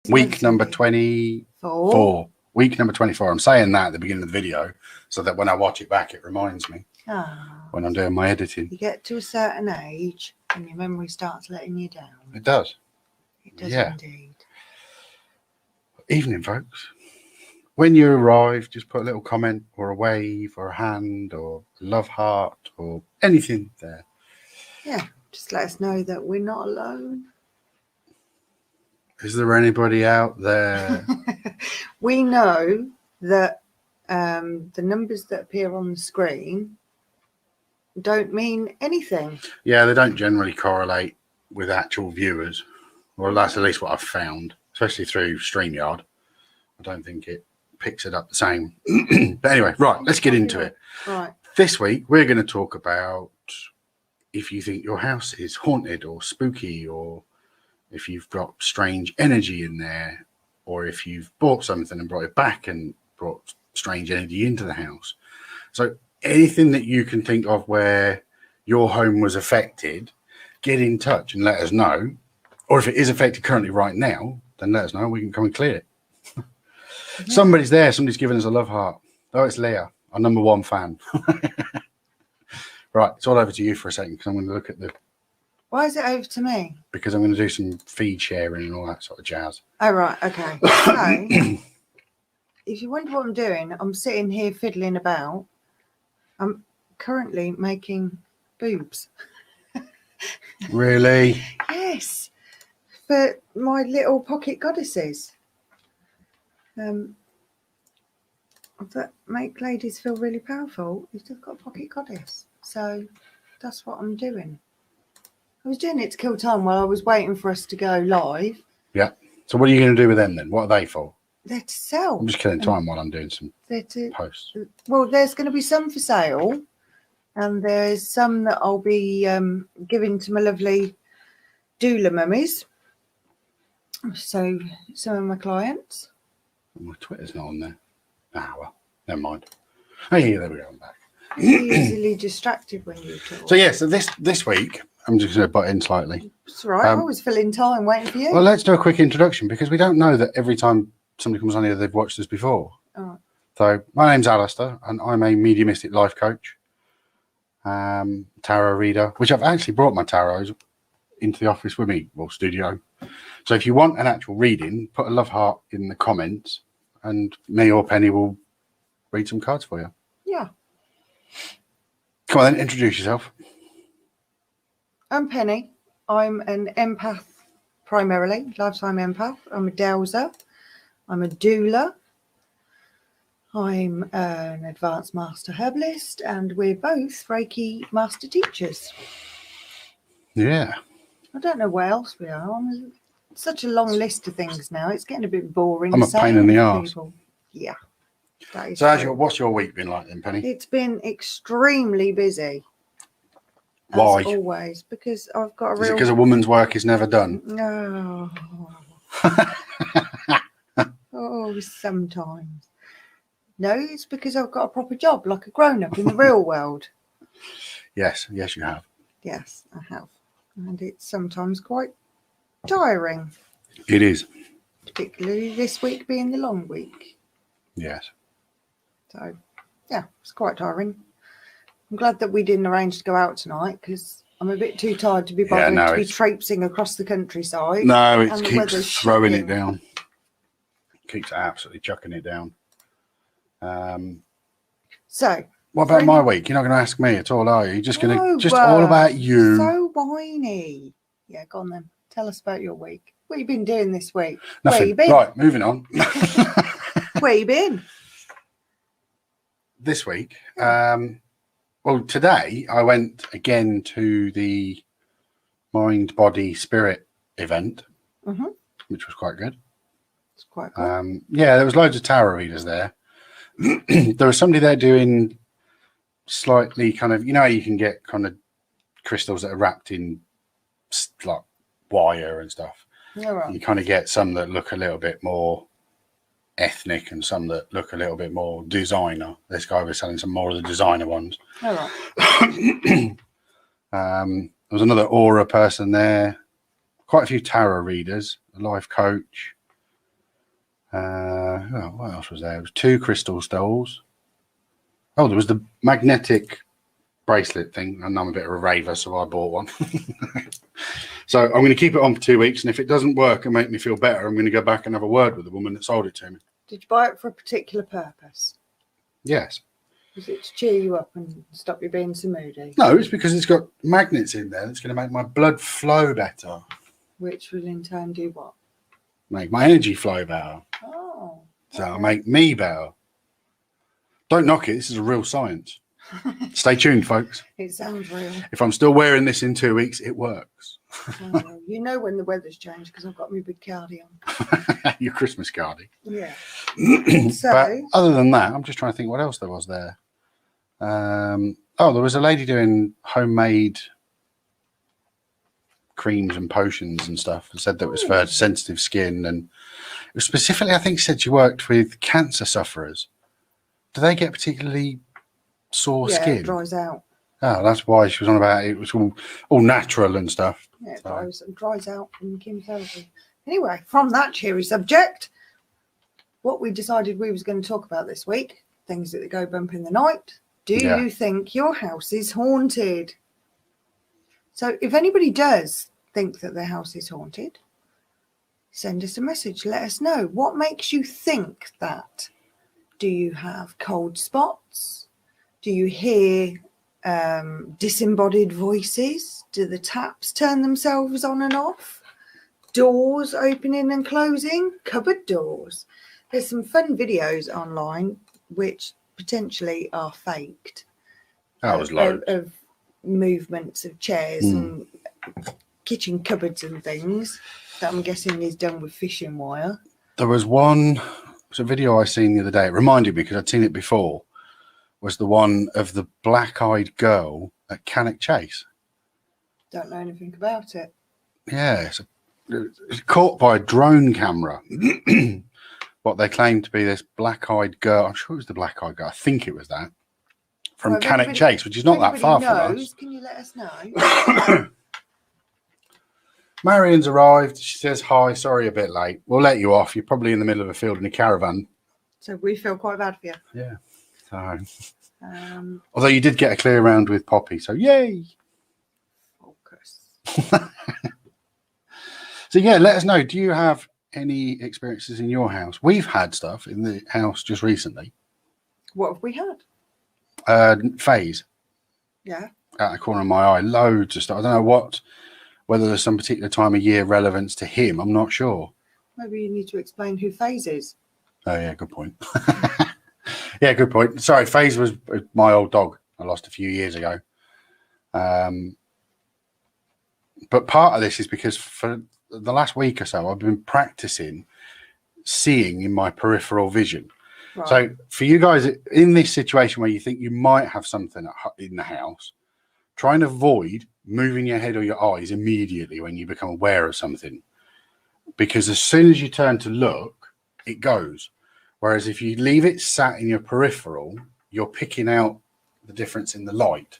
Week number 24. Week number 24. I'm saying that at the beginning of the video so that when I watch it back, it reminds me when I'm doing my editing. You get to a certain age and your memory starts letting you down. It does. It does indeed. Evening, folks. When you arrive, just put a little comment or a wave or a hand or a love heart or anything there. Yeah, just let us know that we're not alone. Is there anybody out there? We know that the numbers that appear on the screen don't mean anything. Yeah, they don't generally correlate with actual viewers. Well, that's at least what I've found, especially through StreamYard. I don't think it picks it up the same. But anyway, right, let's get into it. Right. This week, we're going to talk about if you think your house is haunted or spooky, or if you've got strange energy in there, or if you've bought something and brought it back and brought strange energy into the house. So anything that you can think of where your home was affected, get in touch and let us know. Or if it is affected currently right now, then let us know. We can come and clear it. Somebody's there. Somebody's giving us a love heart. Oh, it's Leah, our #1 fan. Right, it's all over to you for a second because I'm going to look at the... Why is it over to me? Because I'm going to do some feed sharing and all that sort of jazz. Oh, right, okay. So, if you wonder what I'm doing, I'm sitting here fiddling about. I'm currently making boobs. Really? Yes, for my little pocket goddesses. That make ladies feel really powerful. You've just got a pocket goddess. So that's what I'm doing. I was doing it to kill time while I was waiting for us to go live. Yeah. So what are you going to do with them then? What are they for? They're to sell. I'm just killing time while I'm doing some posts. Well, there's going to be some for sale. And there's some that I'll be giving to my lovely doula mummies. So some of my clients. My Twitter's not on there. Ah, well, never mind. Hey, there we go. I'm back. You're easily distracted when you talk. So, yeah, so this week, I'm just going to butt in slightly. That's right. I was filling time waiting for you. Well, let's do a quick introduction because we don't know that every time somebody comes on here, they've watched us before. Oh. So, my name's Alistair, and I'm a mediumistic life coach, tarot reader, which I've actually brought my tarots into the office with me, or studio. So, if you want an actual reading, put a love heart in the comments, and me or Penny will read some cards for you. Yeah. Come on then, introduce yourself. I'm Penny. I'm an empath primarily, lifetime empath. I'm a dowser. I'm a doula. I'm an advanced master herbalist, and we're both Reiki master teachers. Yeah. I don't know what else we are. I'm such a long list of things now. It's getting a bit boring. I'm a pain in the arse. Yeah. So what's your week been like then, Penny? It's been extremely busy. Why? As always, because I've got a real... Is it because a woman's work is never done? No. Oh, sometimes. No, it's because I've got a proper job, like a grown-up in the real world. Yes, you have. Yes, I have. And it's sometimes quite tiring. It is. Particularly this week being the long week. Yes. So, yeah, it's quite tiring. I'm glad that we didn't arrange to go out tonight because I'm a bit too tired to be bothered to be traipsing across the countryside. No, it keeps throwing it down. It keeps absolutely chucking it down. So, what about my week? You're not going to ask me at all, are you? You're just going to all about you. So whiny. Yeah, go on then. Tell us about your week. What have you been doing this week? Nothing. Where you been? Right, moving on. Where you been? This week, well, today I went again to the Mind, Body, Spirit event, which was quite good. It's quite good. Yeah, there was loads of tarot readers there. There was somebody there doing slightly kind of, you know, you can get kind of crystals that are wrapped in like wire and stuff. Yeah, right. You kind of get some that look a little bit more ethnic and some that look a little bit more designer. This guy was selling some more of the designer ones. Oh, right. There was another aura person there, quite a few tarot readers, a life coach, Oh, what else was there? It was 2 crystal stoles. Oh, there was the magnetic bracelet thing, and I'm a bit of a raver, so I bought one. So I'm going to keep it on for 2 weeks, and if it doesn't work and make me feel better, I'm going to go back and have a word with the woman that sold it to me. Did you buy it for a particular purpose? Yes. Was it to cheer you up and stop you being so moody? No, it's because it's got magnets in there that's going to make my blood flow better. Which will in turn do what? Make my energy flow better. Oh. So it'll make me better. Don't knock it. This is a real science. Stay tuned, folks. It sounds real. If I'm still wearing this in 2 weeks, it works. Oh, you know when the weather's changed because I've got my big cardi on. Your Christmas cardi. Yeah. But other than that, I'm just trying to think what else there was there. Oh, there was a lady doing homemade creams and potions and stuff, and said that it was for sensitive skin, and it was specifically, I think, said she worked with cancer sufferers. Do they get particularly sore skin? It dries out. Oh, that's why she was on about it. It was all natural and stuff. Yeah, it dries out from chemotherapy. Anyway, from that cheery subject, what we decided we was going to talk about this week, things that go bump in the night. Do you think your house is haunted? So if anybody does think that their house is haunted, send us a message. Let us know. What makes you think that? Do you have cold spots? Do you hear disembodied voices? Do the taps turn themselves on and off? Doors opening and closing? Cupboard doors? There's some fun videos online which potentially are faked. That was loads. Of movements of chairs and kitchen cupboards and things that I'm guessing is done with fishing wire. There was one, it was a video I seen the other day. It reminded me because I'd seen it before. Was the one of the black-eyed girl at Cannock Chase. Don't know anything about it. Yeah, it's caught by a drone camera. What they claim to be this black-eyed girl. I'm sure it was the black-eyed girl. I think it was that. From Cannock Chase, which is not that far from us. Can you let us know? Marion's arrived. She says, hi, sorry a bit late. We'll let you off. You're probably in the middle of a field in a caravan. So we feel quite bad for you. Yeah. So, although you did get a clear round with Poppy, so yay. Focus. So yeah, let us know. Do you have any experiences in your house? We've had stuff in the house just recently. What have we had? Phase. Yeah. Out the corner of my eye, loads of stuff. I don't know whether there's some particular time of year relevance to him. I'm not sure. Maybe you need to explain who Phase is. Oh yeah, good point. Yeah, good point. Sorry, Phase was my old dog. I lost a few years ago. But part of this is because for the last week or so, I've been practicing seeing in my peripheral vision. Right. So for you guys in this situation where you think you might have something in the house, try and avoid moving your head or your eyes immediately when you become aware of something. Because as soon as you turn to look, it goes. Whereas if you leave it sat in your peripheral, you're picking out the difference in the light.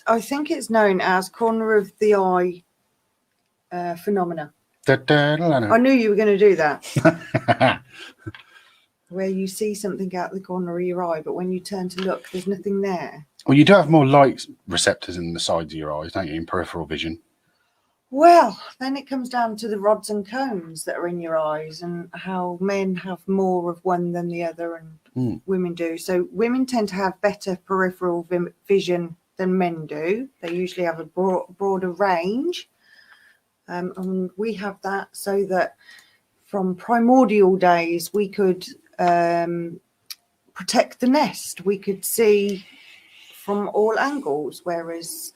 I think it's known as corner of the eye phenomena. I knew you were going to do that. Where you see something out the corner of your eye, but when you turn to look, there's nothing there. Well, you do have more light receptors in the sides of your eyes, don't you, in peripheral vision? Well, then it comes down to the rods and cones that are in your eyes and how men have more of one than the other and women do. So women tend to have better peripheral vision than men do. They usually have a broader range. And we have that so that from primordial days, we could protect the nest. We could see from all angles, whereas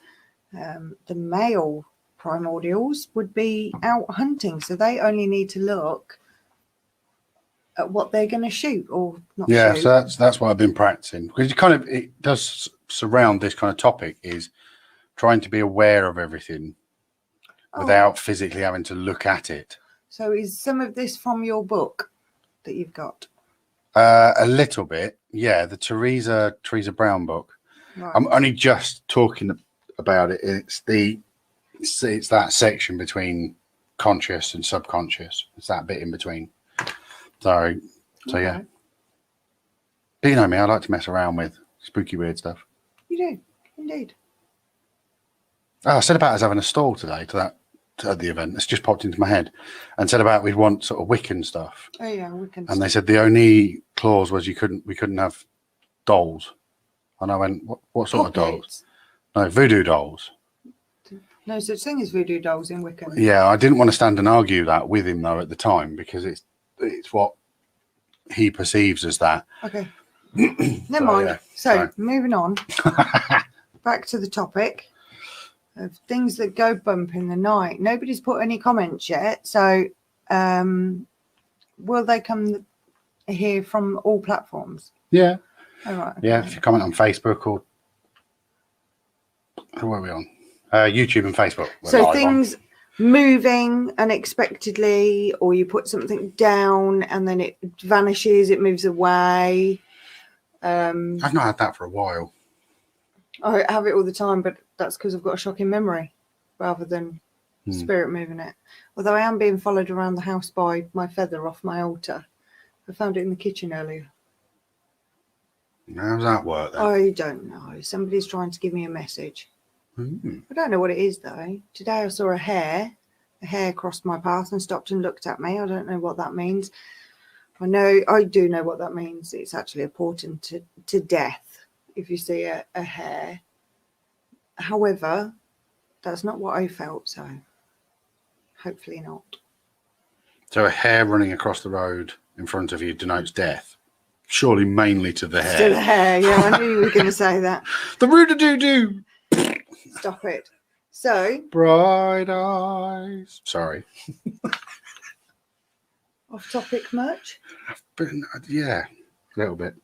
the male primordials would be out hunting, so they only need to look at what they're going to shoot or not. Yeah, shoot. so that's what I've been practicing, because it does surround this kind of topic, is trying to be aware of everything without physically having to look at it. So is some of this from your book that you've got? A little bit, yeah. The Teresa Brown book. Right. I'm only just talking about it. It's that section between conscious and subconscious. It's that bit in between. So yeah. Okay. But you know me, I like to mess around with spooky, weird stuff. You do, indeed. Oh, I said about us having a stall today at the event. It's just popped into my head, and said about we'd want sort of Wiccan stuff. Oh yeah, we can. And they said the only clause was we couldn't have dolls. And I went, what sort of dolls? No, voodoo dolls. No such thing as voodoo dolls in Wiccan. Yeah, I didn't want to stand and argue that with him though at the time, because it's what he perceives as that. Okay. Never mind. Yeah. So moving on. Back to the topic of things that go bump in the night. Nobody's put any comments yet. So will they come here from all platforms? Yeah. All right. Okay. Yeah, if you comment on Facebook or who are we on? YouTube and Facebook. So things moving unexpectedly, or you put something down and then it vanishes, it moves away. I've not had that for a while. I have it all the time, but that's because I've got a shocking memory rather than spirit moving it. Although I am being followed around the house by my feather off my altar. I found it in the kitchen earlier. How's that work then? I don't know. Somebody's trying to give me a message. I don't know what it is though. Today I saw a hare crossed my path and stopped and looked at me. I don't know what that means. I do know what that means. It's actually a portent to death if you see a hare. However, that's not what I felt, so hopefully not. So a hare running across the road in front of you denotes death. Surely mainly to the hare. To the hare, yeah, I knew you were going to say that. The roo-a-doo-doo. Stop it. So, bright eyes. Sorry. Off topic much? But, yeah, a little bit.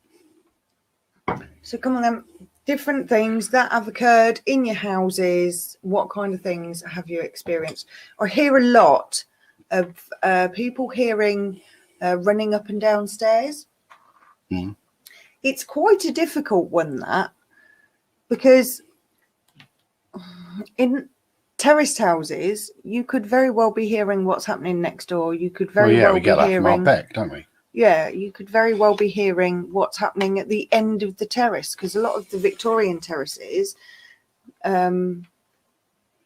So come on then. Different things that have occurred in your houses. What kind of things have you experienced? I hear a lot of people hearing running up and down stairs. It's quite a difficult one, that, because in terraced houses, you could very well be hearing what's happening next door. You could very well we be get that hearing. From our Beck, don't we? Yeah, you could very well be hearing what's happening at the end of the terrace, because a lot of the Victorian terraces are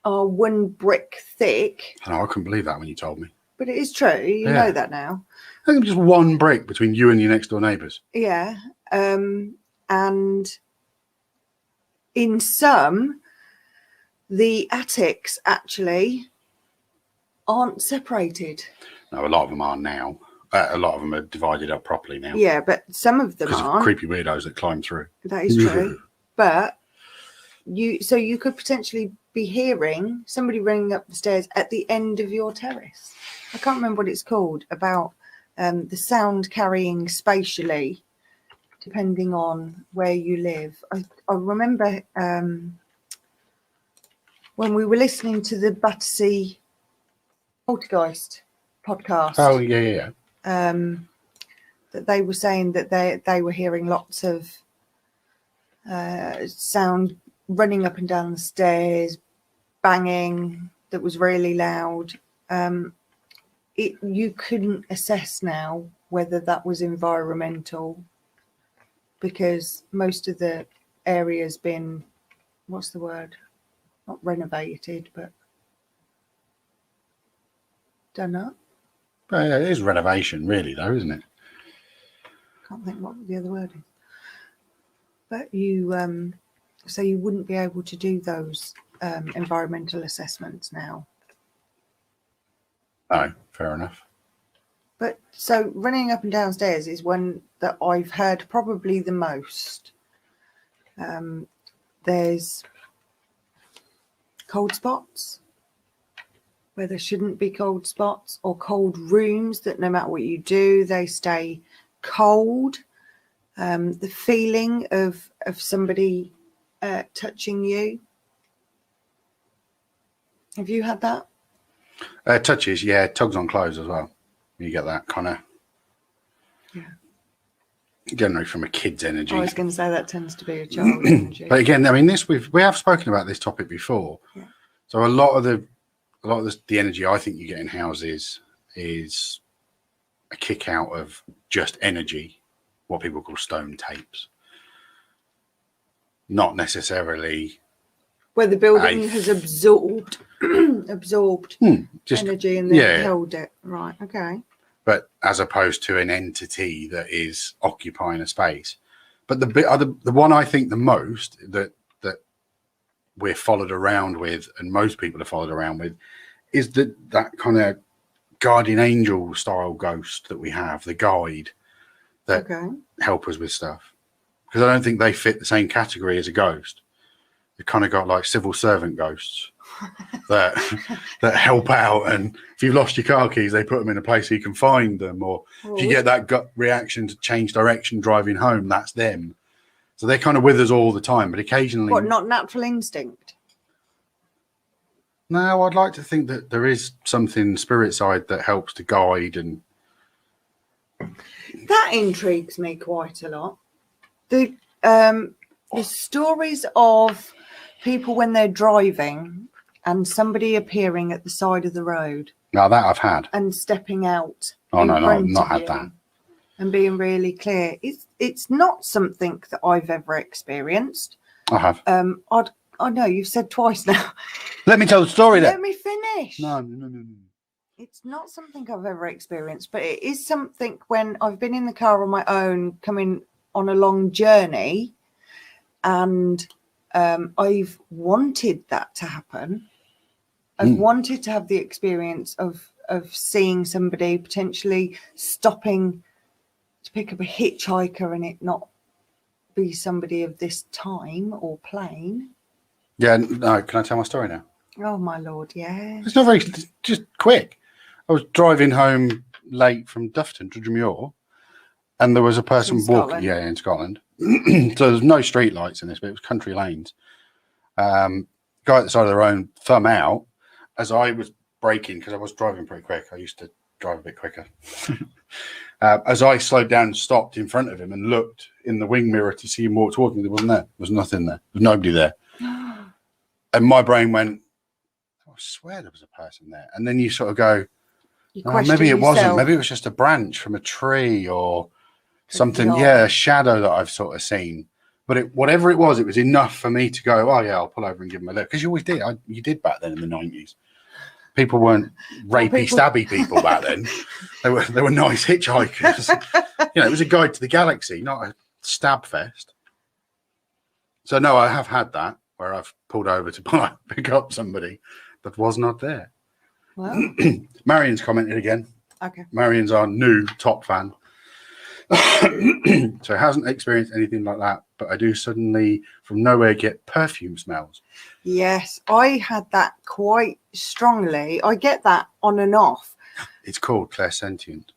one brick thick. I know, I couldn't believe that when you told me. But it is true. You know that now. I think just one brick between you and your next door neighbours. Yeah. And in some, the attics actually aren't separated. No, a lot of them are now. A lot of them are divided up properly now. Yeah, but some of them because aren't. Of creepy weirdos that climb through. That is true. But you could potentially be hearing somebody running up the stairs at the end of your terrace. I can't remember what it's called, about the sound carrying spatially, depending on where you live. I remember when we were listening to the Battersea Poltergeist podcast. Oh, yeah. That they were saying that they were hearing lots of sound running up and down the stairs, banging that was really loud. You couldn't assess now whether that was environmental, because most of the area's been, what's the word? Not renovated, but done up. Yeah, it is renovation, really, though, isn't it? Can't think what the other word is. But you, so you wouldn't be able to do those environmental assessments now. No, fair enough. But so running up and downstairs is one that I've heard probably the most. There's cold spots where there shouldn't be cold spots, or cold rooms that no matter what you do, they stay cold. The feeling of somebody touching you. Have you had that? Touches, yeah. Tugs on clothes as well. You get that kind of, generally from a kid's energy. I was going to say that tends to be a child's energy. But again, I mean, we have spoken about this topic before. Yeah. So a lot of the energy I think you get in houses is a kick out of just energy, what people call stone tapes. Not necessarily where the building has absorbed just energy and then held it. Right, okay. But as opposed to an entity that is occupying a space. But the one I think the most that we're followed around with, and most people are followed around with, is that kind of guardian angel style ghost that we have, the guide that help us with stuff. Because I don't think they fit the same category as a ghost. They've kind of got like civil servant ghosts that help out, and if you've lost your car keys, they put them in a place so you can find them, or if you get that gut reaction to change direction driving home, that's them. So they're kind of with us all the time, but occasionally... What, not natural instinct? No, I'd like to think that there is something spirit side that helps to guide, and... That intrigues me quite a lot. The stories of people when they're driving and somebody appearing at the side of the road. Now that I've had. And stepping out. Oh, no, I've not had that. And being really clear. It's not something that I've ever experienced. I have. I know you've said twice now. Let me tell the story then. Let me finish. No. It's not something I've ever experienced, but it is something when I've been in the car on my own, coming on a long journey, and I've wanted that to happen. I've wanted to have the experience of seeing somebody potentially stopping to pick up a hitchhiker and it not be somebody of this time or plane. Yeah, no, can I tell my story now? Oh, my Lord, yeah. It's not very, just quick. I was driving home late from Dufton to Drumure, and there was a person walking, in Scotland. So there's no street lights in this, but it was country lanes. Guy at the side of the road, thumb out, as I was braking, because I was driving pretty quick. I used to drive a bit quicker. As I slowed down and stopped in front of him and looked in the wing mirror to see him walk towards me, there wasn't there. There was nothing there. There was nobody there. And my brain went, I swear there was a person there. And then you sort of go, oh, maybe it wasn't. Maybe it was just a branch from a tree or something. Yeah, a shadow that I've sort of seen. But whatever it was enough for me to go, oh, yeah, I'll pull over and give him a look. Because you always did. You did back then in the 90s. People weren't rapey, stabby people back then. They were nice hitchhikers. It was a guide to the galaxy, not a stab fest. So, no, I have had that where I've pulled over to pick up somebody that was not there. Well, Marion's commented again. Okay. Marion's our new top fan. So hasn't experienced anything like that, but I do suddenly from nowhere get perfume smells. Yes, I had that quite strongly. I get that on and off. It's called clairsentient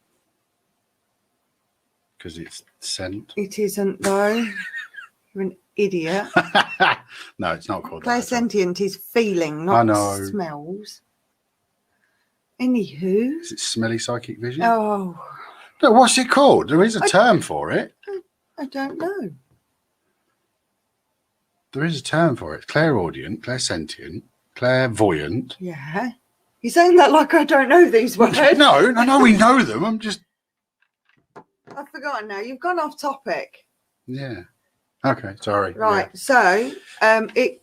because it's scent. It isn't though. You're an idiot. No, it's not called clairsentient. Is feeling, not smells. Anywho, is it smelly psychic vision? Oh. No, what's it called? There is a term for it. I don't know. There is a term for it. Clairaudient, clairsentient, clairvoyant. Yeah. You're saying that like I don't know these words. No, we know them. I'm just... I've forgotten now. You've gone off topic. Yeah. Okay, sorry. Right, so the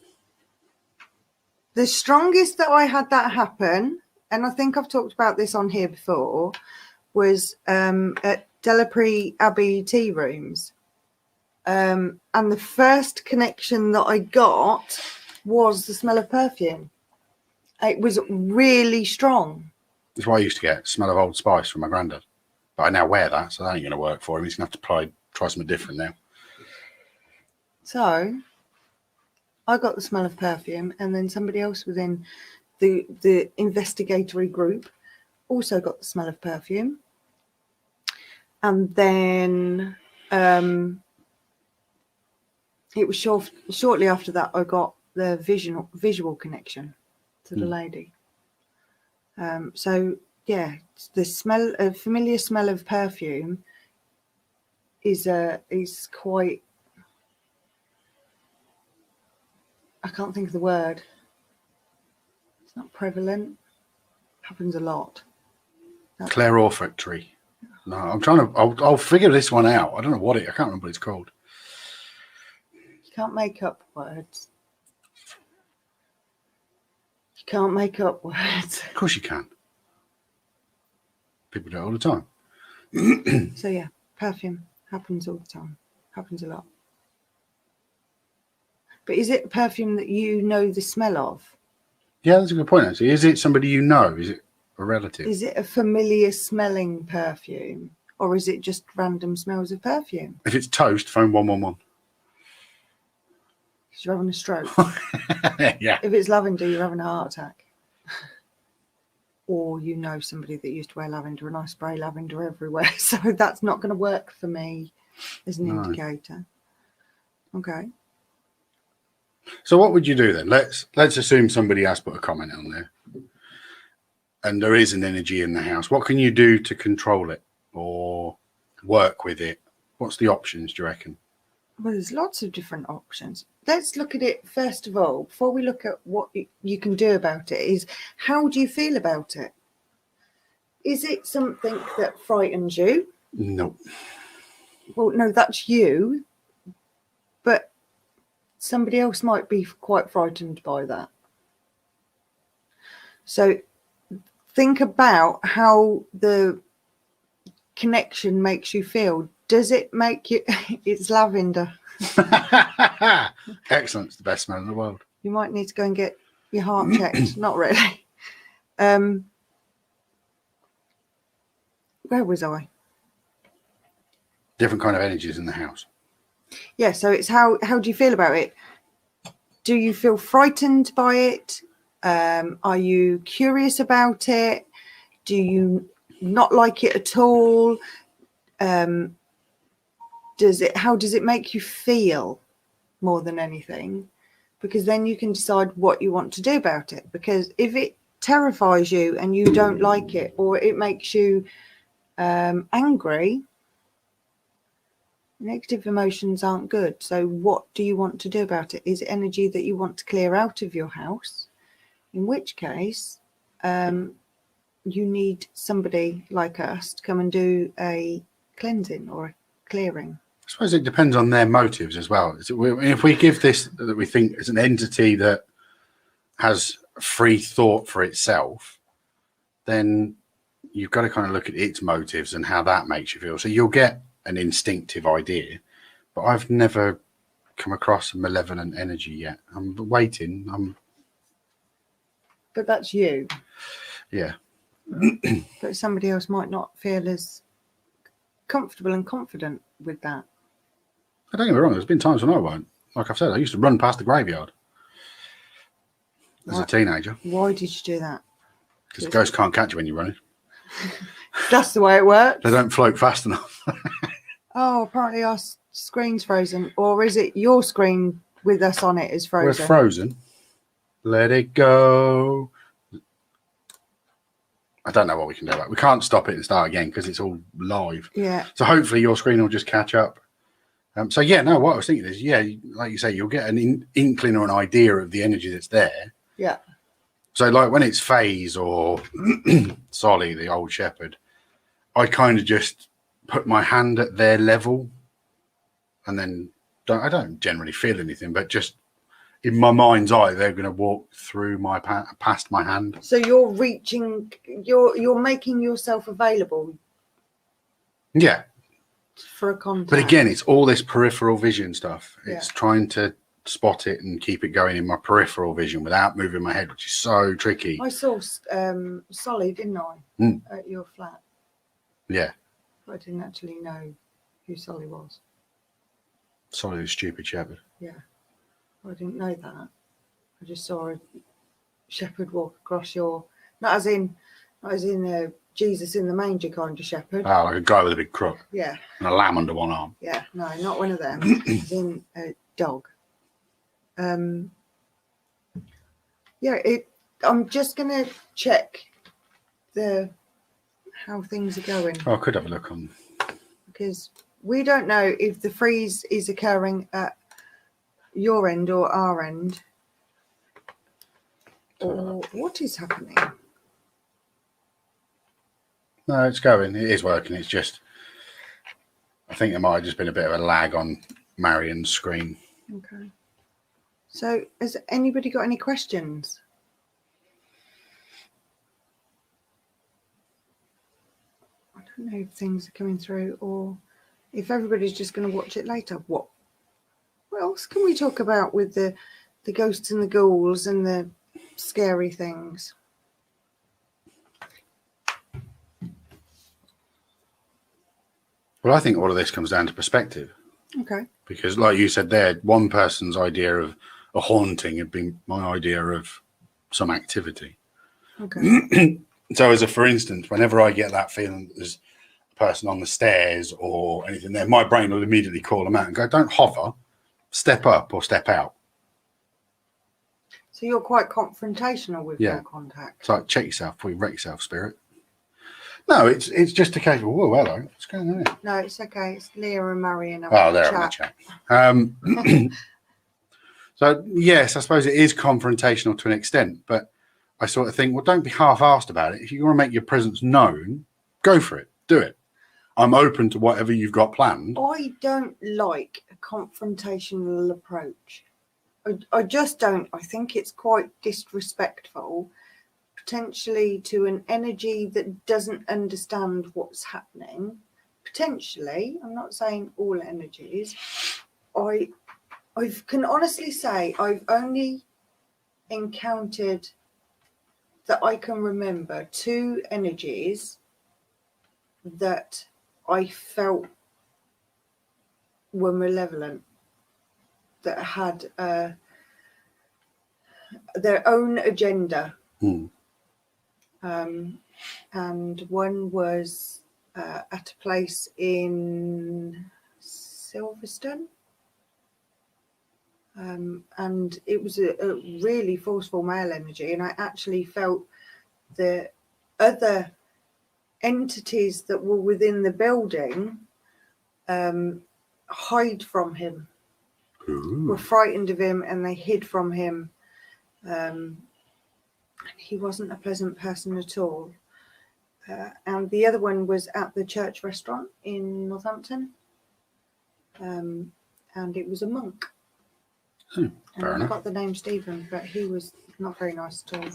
strongest that I had that happen, and I think I've talked about this on here before, was at Delapre Abbey tea rooms. And the first connection that I got was the smell of perfume. It was really strong. That's why I used to get smell of Old Spice from my granddad. But I now wear that, so that ain't going to work for him. He's going to have to try something different now. So I got the smell of perfume, and then somebody else within the investigatory group also got the smell of perfume. And then it was shortly after that I got the visual connection to the lady. So yeah, the familiar smell of perfume is quite, I can't think of the word. It's not prevalent. Happens a lot. Clair olfactory. No, I'm trying to. I'll figure this one out. I don't know what I can't remember what it's called. You can't make up words. You can't make up words. Of course you can. People do it all the time. So yeah, perfume happens all the time. Happens a lot. But is it a perfume that you know the smell of? Yeah, that's a good point, actually. Is it somebody you know? Is it a relative? Is it a familiar smelling perfume? Or is it just random smells of perfume? If it's toast, phone 111. Because you're having a stroke. Yeah. If it's lavender, you're having a heart attack. Or you know somebody that used to wear lavender and I spray lavender everywhere. So that's not going to work for me as an indicator. Okay. So what would you do then? Let's assume somebody has put a comment on there and there is an energy in the house. What can you do to control it or work with it? What's the options, do you reckon? Well, there's lots of different options. Let's look at it first of all, before we look at what you can do about it, is how do you feel about it? Is it something that frightens you? No. Well, no, that's you. But somebody else might be quite frightened by that. So think about how the connection makes you feel. Does it make you... It's lavender. Excellent. It's the best smell in the world. You might need to go and get your heart checked. Not really. Where was I? Different kind of energies in the house. Yeah, so it's how do you feel about it? Do you feel frightened by it? Are you curious about it? Do you not like it at all? How does it make you feel more than anything? Because then you can decide what you want to do about it. Because if it terrifies you and you don't like it, or it makes you angry, negative emotions aren't good. So what do you want to do about it? Is it energy that you want to clear out of your house? In which case, you need somebody like us to come and do a cleansing or a clearing. I suppose it depends on their motives as well. If we give this that we think is an entity that has free thought for itself, then you've got to kind of look at its motives and how that makes you feel. So you'll get an instinctive idea, but I've never come across a malevolent energy yet. I'm waiting. But that's you. Yeah. But somebody else might not feel as comfortable and confident with that. I don't get me wrong, there's been times when I won't. Like I've said, I used to run past the graveyard as a teenager. Why did you do that? Because ghosts can't catch you when you're running. That's the way it works. They don't float fast enough. Oh, apparently our screen's frozen. Or is it your screen with us on it is frozen? Well, it's frozen. Let it go. I don't know what we can do about it. We can't stop it and start again because it's all live. Yeah. So hopefully your screen will just catch up. So yeah, no, what I was thinking is, yeah, like you say, you'll get an inkling or an idea of the energy that's there. Yeah. So like when it's Faze or Solly, the old shepherd, I kind of just put my hand at their level and then I don't generally feel anything, but just in my mind's eye, they're going to walk through my past my hand. So you're reaching, you're making yourself available. Yeah. For a contact. But again, it's all this peripheral vision stuff. It's Yeah. trying to spot it and keep it going in my peripheral vision without moving my head, which is so tricky. I saw Solly, didn't I? At your flat. Yeah. I didn't actually know who Solly was. Solly the stupid shepherd. Yeah. I didn't know that. I just saw a shepherd walk across your, not as in Jesus in the manger kind of shepherd. Oh, like a guy with a big crook. Yeah. And a lamb under one arm. Yeah, no, not one of them. As in a dog. Yeah, I'm just gonna check how things are going. Oh, I could have a look on. Because we don't know if the freeze is occurring at your end or our end. Or what is happening. No, it's going. It is working. It's just, I think there might have just been a bit of a lag on Marion's screen. Okay. So, has anybody got any questions? I don't know if things are coming through or if everybody's just going to watch it later. What else can we talk about with the ghosts and the ghouls and the scary things? Well, I think all of this comes down to perspective. Okay. Because, like you said there, one person's idea of a haunting had been my idea of some activity. Okay. So, as a for instance, whenever I get that feeling that there's a person on the stairs or anything there, my brain will immediately call them out and go, "Don't hover, step up or step out." So you're quite confrontational with your contact. It's like, check yourself before you wreck yourself, spirit. No, it's just a case of, whoa, hello, what's going on here? No, it's okay. It's Leah and Marion. Oh, they're on the chat. So, yes, I suppose it is confrontational to an extent, but I sort of think, well, don't be half-assed about it. If you want to make your presence known, go for it. Do it. I'm open to whatever you've got planned. I don't like a confrontational approach. I just don't. I think it's quite disrespectful, potentially, to an energy that doesn't understand what's happening. Potentially, I'm not saying all energies. I can honestly say I've only encountered, that I can remember, 2 energies that I felt were malevolent, that had their own agenda. And one was at a place in Silverstone. And it was a really forceful male energy, and I actually felt the other entities that were within the building hide from him. Were frightened of him, and they hid from him. He wasn't a pleasant person at all. And the other one was at the church restaurant in Northampton, and it was a monk. And I got the name Stephen, but he was not very nice at all,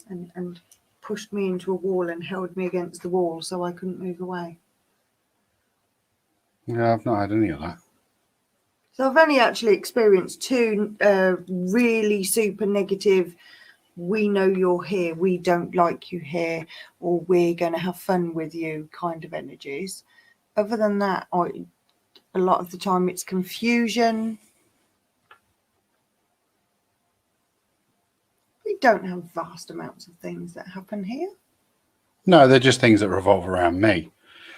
and pushed me into a wall and held me against the wall so I couldn't move away. Yeah, I've not had any of that. So I've only actually experienced 2 really super negative, we know you're here, we don't like you here, or we're going to have fun with you kind of energies. Other than that, a lot of the time it's confusion. We don't have vast amounts of things that happen here. No, they're just things that revolve around me.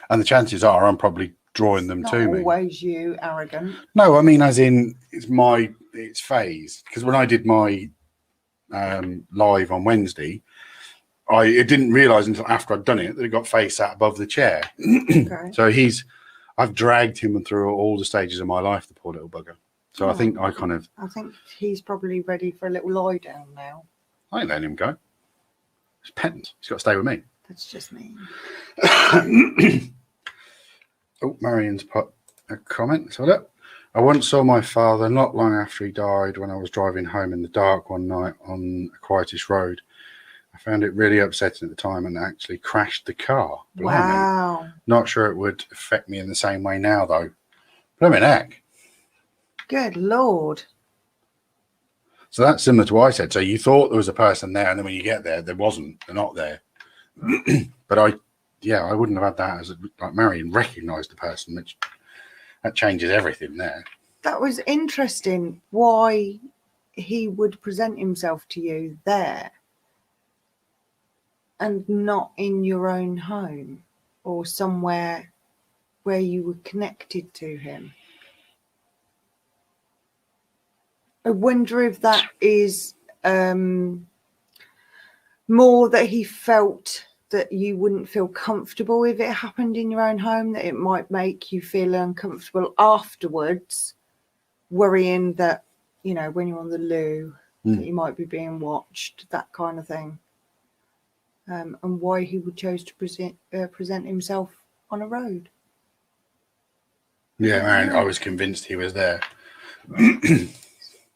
And the chances are I'm probably drawing them Not to me. Always you, arrogant. No, I mean, as in, it's phased. Because when I did my live on Wednesday, I didn't realise until after I'd done it that it got face sat above the chair. Okay. So I've dragged him through all the stages of my life, the poor little bugger. So I think I think he's probably ready for a little lie down now. I ain't letting him go. He's pent. He's got to stay with me. That's just me. Oh, Marion's put a comment. So look, I once saw my father not long after he died when I was driving home in the dark one night on a quietish road. I found it really upsetting at the time and actually crashed the car. Wow. Blimey. Not sure it would affect me in the same way now, though. Blimey heck. Good Lord. So that's similar to what I said. So you thought there was a person there, and then when you get there, there wasn't. They're not there. But I wouldn't have had that as like Marion recognised the person, which that changes everything there. That was interesting. Why he would present himself to you there and not in your own home or somewhere where you were connected to him. I wonder if that is more that he felt that you wouldn't feel comfortable if it happened in your own home, that it might make you feel uncomfortable afterwards, worrying that, you know, when you're on the loo, that you might be being watched, that kind of thing. and why he would choose to present himself on a road. Yeah, and I was convinced he was there.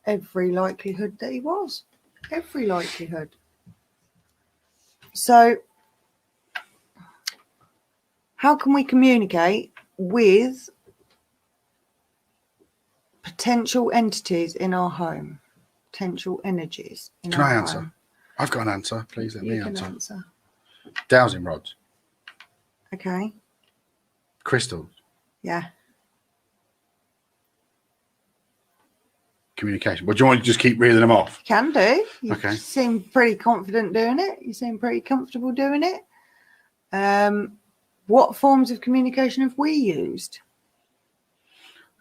Every likelihood that he was. Every likelihood. So, how can we communicate with potential entities in our home? Potential energies in Can our I answer? home? I've got an answer. Please let me You can answer. answer. Dowsing rods, Okay. crystals, Yeah. communication. But do you want me to just keep reeling them off? Can do. You Okay. seem pretty confident doing it. You seem pretty comfortable doing it. What forms of communication have we used?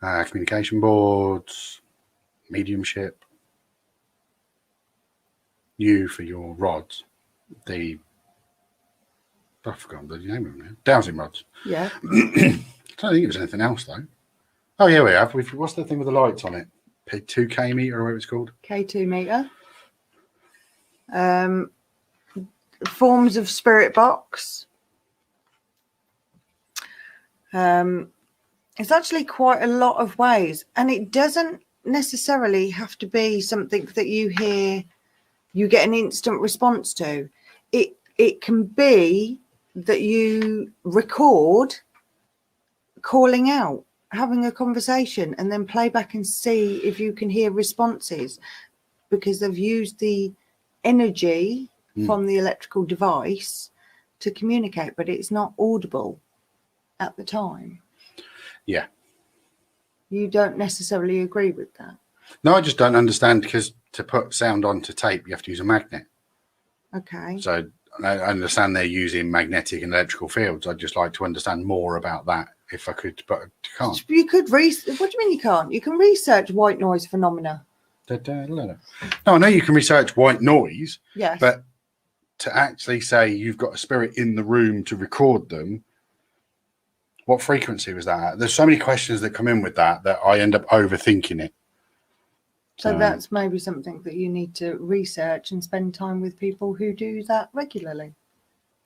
Communication boards, mediumship. You for your rods. I forgot the name of them now. Dowsing rods. Yeah. I don't think it was anything else though. Oh yeah, we have. What's the thing with the lights on it? 2K meter or whatever it's called. K2 meter. Forms of spirit box. It's actually quite a lot of ways, and it doesn't necessarily have to be something that you hear, you get an instant response to. It can be that you record calling out, having a conversation, and then play back and see if you can hear responses, because they've used the energy from the electrical device to communicate, but it's not audible at the time. Yeah. You don't necessarily agree with that? No, I just don't understand, because to put sound onto tape, you have to use a magnet. Okay. So I understand they're using magnetic and electrical fields. I'd just like to understand more about that if I could, but I can't. You could what do you mean you can't? You can research white noise phenomena. No, I know you can research white noise, Yes. but to actually say you've got a spirit in the room to record them, what frequency was that at? There's so many questions that come in with that I end up overthinking it. So that's maybe something that you need to research and spend time with people who do that regularly.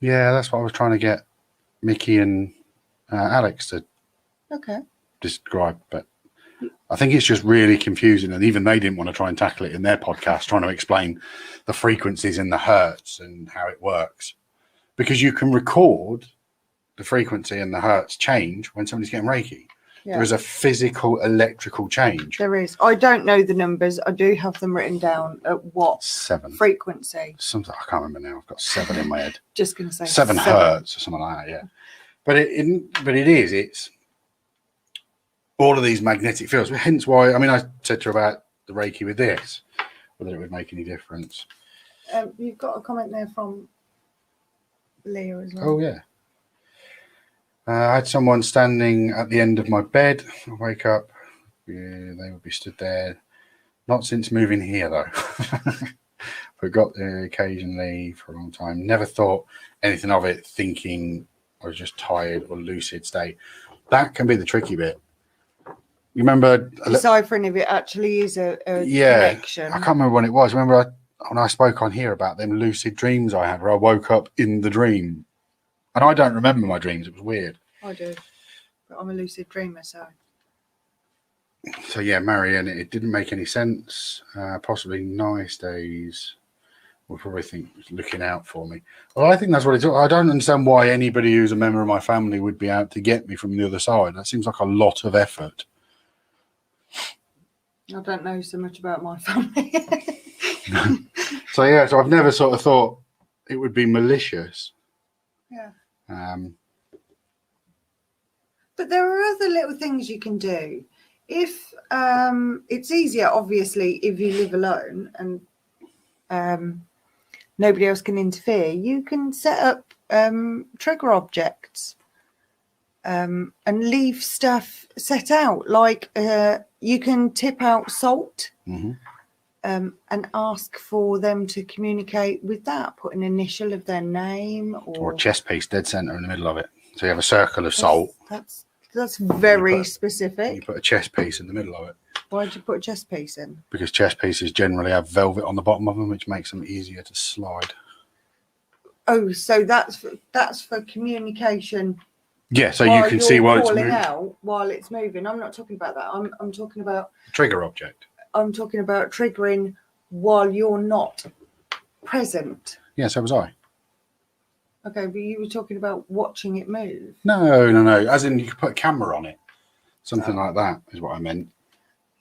Yeah, that's what I was trying to get Mickey and Alex to describe, but I think it's just really confusing, and even they didn't want to try and tackle it in their podcast, trying to explain the frequencies and the hertz and how it works, because you can record the frequency and the hertz change when somebody's getting Reiki. Yeah. There is a physical electrical change. There is. I don't know the numbers. I do have them written down at what 7 frequency. Something I can't remember now. I've got 7 in my head. Just going to say 7 hertz or something like that. Yeah, but it's all of these magnetic fields. Hence why, I mean, I said to her about the Reiki with this, whether it would make any difference. You've got a comment there from Leah as well. Oh yeah. I had someone standing at the end of my bed. I wake up, they would be stood there. Not since moving here, though. But got there occasionally for a long time. Never thought anything of it, thinking I was just tired or lucid state. That can be the tricky bit. You remember? Deciphering if it actually is a connection. I can't remember when it was. Remember when I spoke on here about them lucid dreams I had, where I woke up in the dream. And I don't remember my dreams. It was weird. I do. But I'm a lucid dreamer, so. So, yeah, Marianne, it didn't make any sense. Possibly nice days. We'll probably think looking out for me. Well, I think that's what it's all. I don't understand why anybody who's a member of my family would be out to get me from the other side. That seems like a lot of effort. I don't know so much about my family. So I've never sort of thought it would be malicious. Yeah. But there are other little things you can do. If it's easier, obviously, if you live alone and nobody else can interfere, you can set up trigger objects and leave stuff set out. Like you can tip out salt and ask for them to communicate with that. Put an initial of their name or a chest piece dead center in the middle of it. So you have a circle of salt. That's very specific. You put a chest piece in the middle of it. Why did you put a chest piece in? Because chest pieces generally have velvet on the bottom of them, which makes them easier to slide. Oh, so that's for communication. Yeah, so you can see while it's calling moving. out while it's moving. I'm not talking about that. I'm talking about Trigger object. I'm talking about triggering while you're not present. Yeah, so was I. Okay, but you were talking about watching it move. No. As in, you could put a camera on it. Something like that is what I meant.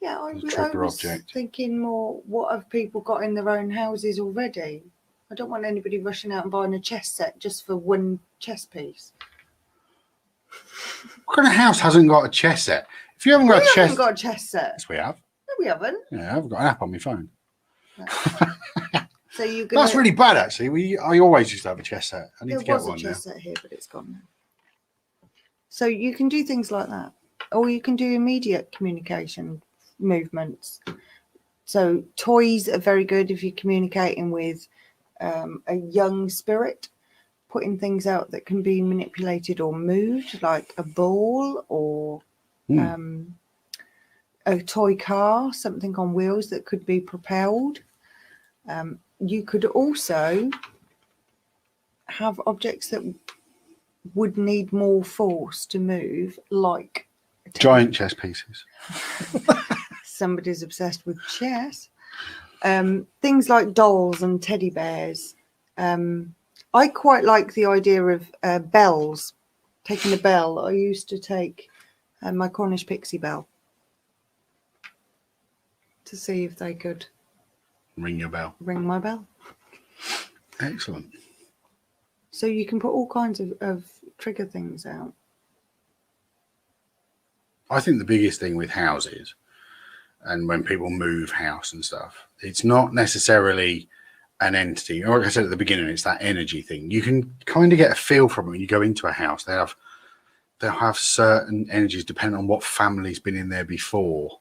Yeah, I was object. thinking more, what have people got in their own houses already? I don't want anybody rushing out and buying a chess set just for one chess piece. What kind of house hasn't got a chess set? If you haven't got a chess... haven't got a chess set. Yes, we have. No, we haven't. Yeah, I've got an app on my phone. No. So you're gonna... That's really bad, actually. I always used to have a chess set. I need to get one now. There was a chess set here, but it's gone now. So you can do things like that. Or you can do immediate communication movements. So toys are very good if you're communicating with a young spirit, putting things out that can be manipulated or moved, like a ball or a toy car, something on wheels that could be propelled. You could also have objects that would need more force to move, like giant chess pieces. Somebody's obsessed with chess. Things like dolls and teddy bears. I quite like the idea of bells. Taking a bell. I used to take my Cornish pixie bell to see if they could ring your bell. Ring my bell. Excellent. So you can put all kinds of trigger things out. I think the biggest thing with houses, and when people move house and stuff, it's not necessarily an entity. Or like I said at the beginning, it's that energy thing. You can kind of get a feel from it when you go into a house. They'll have certain energies depending on what family's been in there before.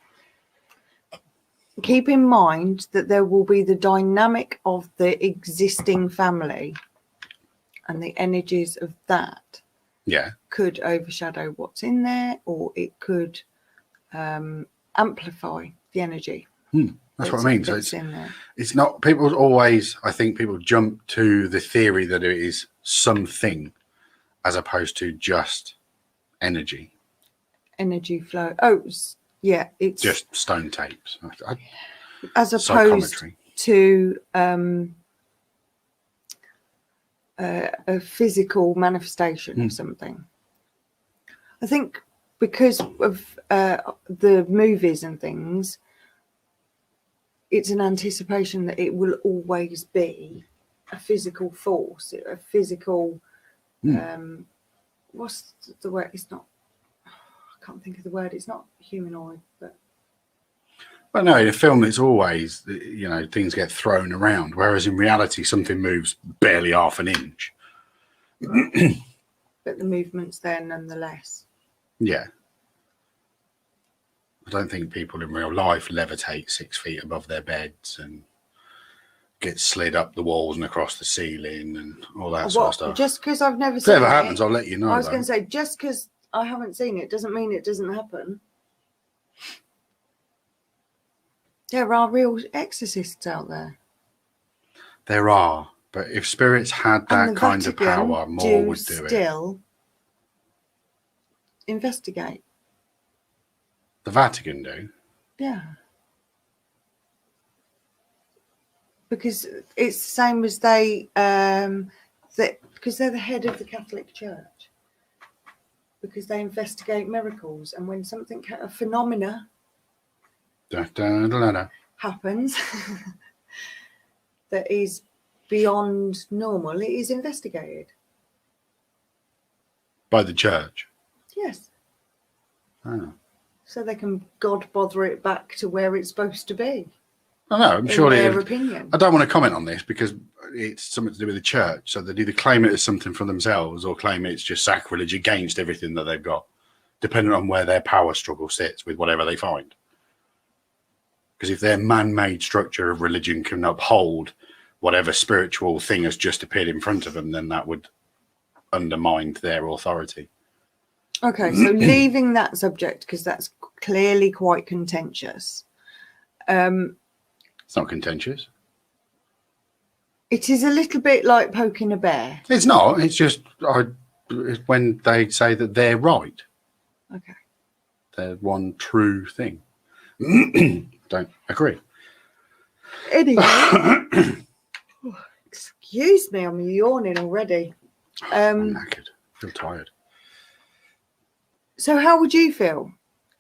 Keep in mind that there will be the dynamic of the existing family, and the energies of that could overshadow what's in there, or it could amplify the energy. That's what I mean. So it's not, people always, I think people jump to the theory that it is something as opposed to just energy. Energy flow. Oh, yeah. It's just stone tapes. As opposed to a physical manifestation of something. I think because of the movies and things, it's an anticipation that it will always be a physical force, a physical, what's the word? It's not, I can't think of the word. It's not humanoid, but. But no, in a film, it's always, you know, things get thrown around, whereas in reality, something moves barely half an inch. Right. But the movement's there nonetheless. Yeah. I don't think people in real life levitate 6 feet above their beds and get slid up the walls and across the ceiling and all that sort of stuff. Just because I've never seen it. If it ever happens, I'll let you know. I was going to say, just because I haven't seen it doesn't mean it doesn't happen. There are real exorcists out there. There are, but if spirits had that kind of power, more would do it. Still investigate. The Vatican do? Yeah. Because it's the same as they, because they're the head of the Catholic Church. Because they investigate miracles, and when something, a phenomena happens that is beyond normal, it is investigated by the church. Yes. Oh. So they can God bother it back to where it's supposed to be. I know. I'm sure their opinion. I don't want to comment on this because it's something to do with the church. So they'd either claim it as something for themselves or claim it's just sacrilege against everything that they've got, depending on where their power struggle sits with whatever they find. Because if their man-made structure of religion can uphold whatever spiritual thing has just appeared in front of them, then that would undermine their authority. Okay, so leaving that subject, because that's clearly quite contentious. It's not contentious. It is a little bit like poking a bear. It's not. It's just it's when they say that they're right. Okay. They're one true thing. Don't agree. Anyway, excuse me, I'm yawning already. I'm knackered. I feel tired. So how would you feel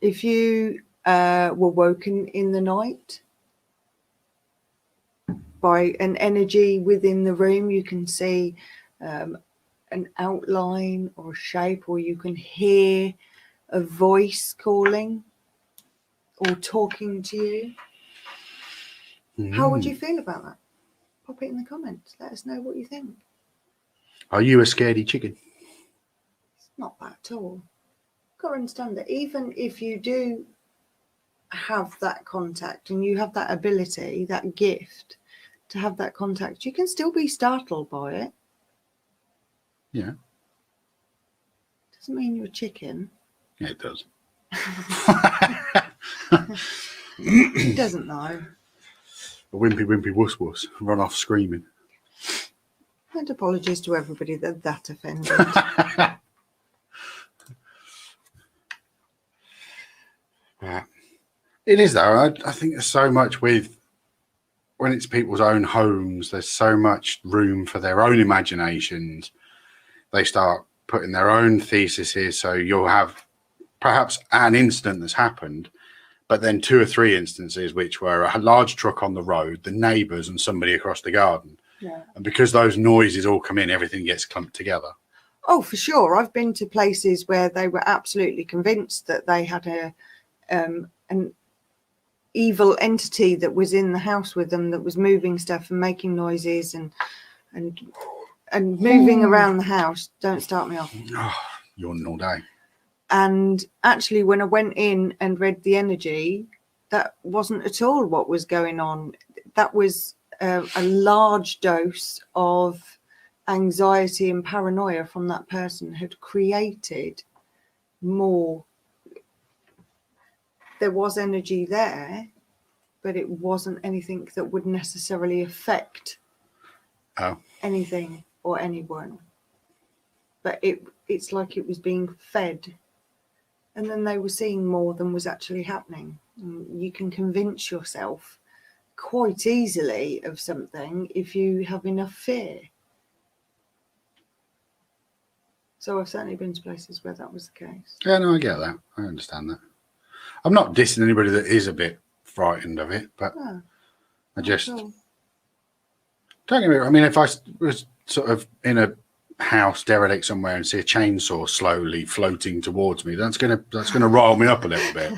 if you were woken in the night by an energy within the room? You can see an outline or a shape, or you can hear a voice calling or talking to you. How would you feel about that? Pop it in the comments. Let us know what you think. Are you a scaredy chicken? It's not that at all. You've got to understand that even if you do have that contact and you have that ability, that gift to have that contact, you can still be startled by it. Yeah. Doesn't mean you're a chicken. Yeah, it does. It doesn't know. A wimpy wuss wuss, run off screaming. And apologies to everybody that offended. It is though. I think there's so much with when it's people's own homes. There's so much room for their own imaginations. They start putting their own thesis here. So you'll have perhaps an instant that's happened, but then 2 or 3 instances which were a large truck on the road, the neighbours, and somebody across the garden. Yeah. And because those noises all come in, everything gets clumped together. Oh, for sure. I've been to places where they were absolutely convinced that they had an evil entity that was in the house with them, that was moving stuff and making noises and moving around the house. Don't start me off. Oh, yawning all day. And actually, when I went in and read the energy, that wasn't at all what was going on. That was a large dose of anxiety and paranoia from that person had created more. There was energy there, but it wasn't anything that would necessarily affect anything or anyone. But it's like it was being fed. And then they were seeing more than was actually happening. And you can convince yourself quite easily of something if you have enough fear. So I've certainly been to places where that was the case. Yeah, no, I get that. I understand that. I'm not dissing anybody that is a bit frightened of it, but I just don't get me wrong. I mean, if I was sort of in a house derelict somewhere and see a chainsaw slowly floating towards me, that's gonna rile me up a little bit.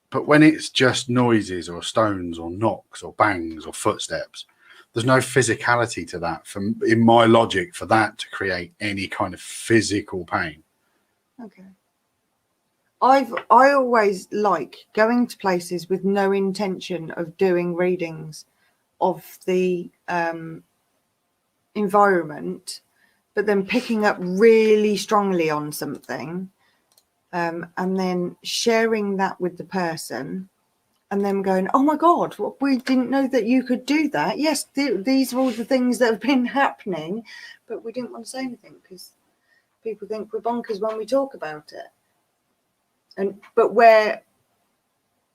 But when it's just noises or stones or knocks or bangs or footsteps, there's no physicality to that. In my logic, for that to create any kind of physical pain. Okay. I always like going to places with no intention of doing readings of the environment, but then picking up really strongly on something, and then sharing that with the person, and them going, "Oh my God, we didn't know that you could do that. Yes, these are all the things that have been happening, but we didn't want to say anything because people think we're bonkers when we talk about it." But where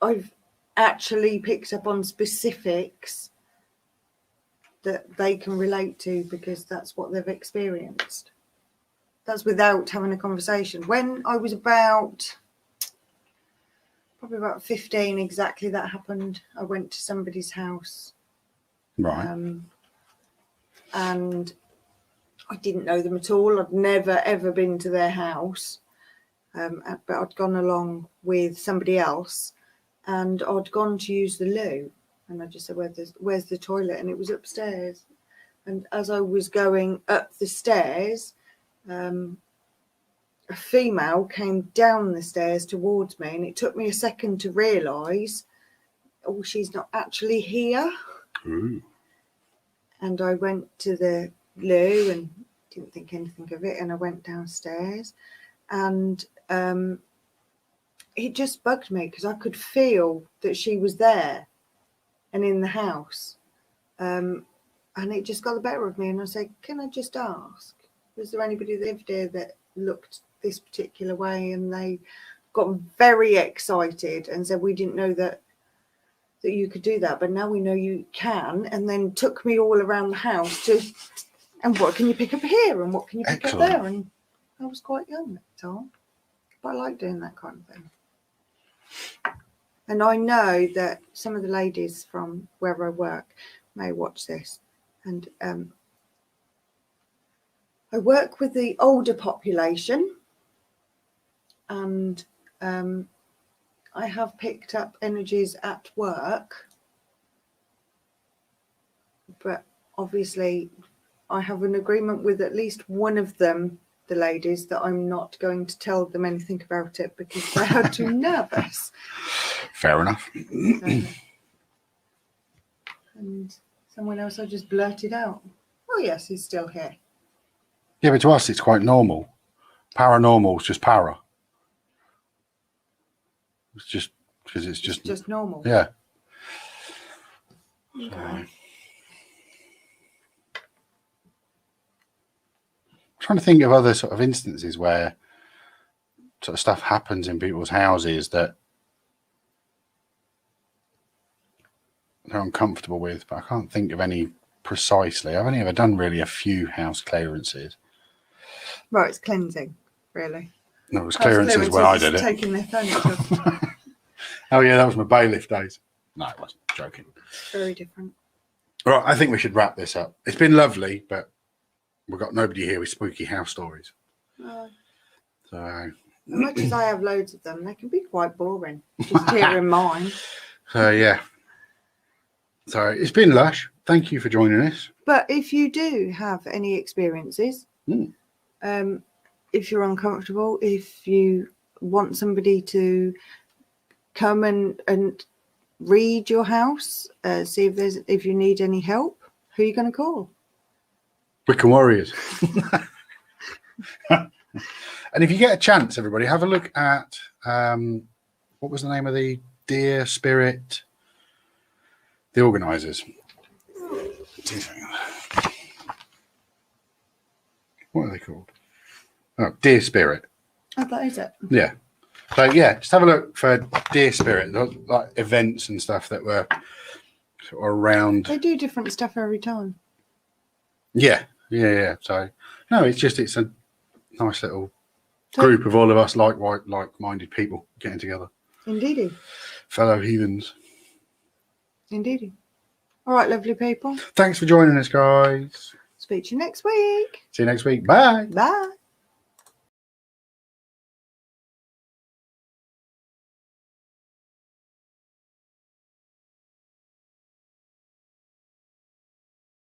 I've actually picked up on specifics that they can relate to because that's what they've experienced. That's without having a conversation. When I was probably about 15, exactly that happened. I went to somebody's house. Right. And I didn't know them at all. I'd never, ever been to their house. But I'd gone along with somebody else and I'd gone to use the loo. And I just said, where's the toilet? And it was upstairs. And as I was going up the stairs, a female came down the stairs towards me, and it took me a second to realise, oh, she's not actually here. Ooh. And I went to the loo and didn't think anything of it. And I went downstairs and it just bugged me because I could feel that she was there and in the house. And And it just got the better of me. And I said, can I just ask, was there anybody that lived here that looked this particular way? And they got very excited and said, we didn't know that you could do that, but now we know you can. And then took me all around the house to, and what can you pick up here? And what can you pick up there? And I was quite young at the time, but I like doing that kind of thing. And I know that some of the ladies from where I work may watch this. And I work with the older population, and I have picked up energies at work, but obviously I have an agreement with at least one of them, the ladies, that I'm not going to tell them anything about it because they are too nervous. Fair enough. And someone else, I just blurted out, oh yes, he's still here. Yeah, but to us it's quite normal. Paranormal is just para. It's just because it's just normal. Yeah. Okay. I'm trying to think of other sort of instances where sort of stuff happens in people's houses that they're uncomfortable with, but I can't think of any precisely. I've only ever done really a few house clearances. Right, it's cleansing, really. No, it was clearances when I did it. Taking their furniture. Oh yeah, that was my bailiff days. No, I wasn't joking. Very different. Right, I think we should wrap this up. It's been lovely, but we've got nobody here with spooky house stories. So, as much as I have loads of them, they can be quite boring. Just hearing mine. So yeah. So it's been lush. Thank you for joining us. But if you do have any experiences, if you're uncomfortable, if you want somebody to come and read your house, see if you need any help, who are you going to call? Wiccan Warriors. And if you get a chance, everybody, have a look at what was the name of the Dear Spirit, the organisers. What are they called? Oh, Dear Spirit. Oh, that is it. Yeah. So yeah, just have a look for Dear Spirit, like events and stuff that were sort of around. They do different stuff every time. Yeah. So no, it's a nice little group of all of us like-minded people getting together. Indeedy. Fellow heathens. Indeedy. All right, lovely people. Thanks for joining us, guys. Speak to you next week. See you next week. Bye. Bye.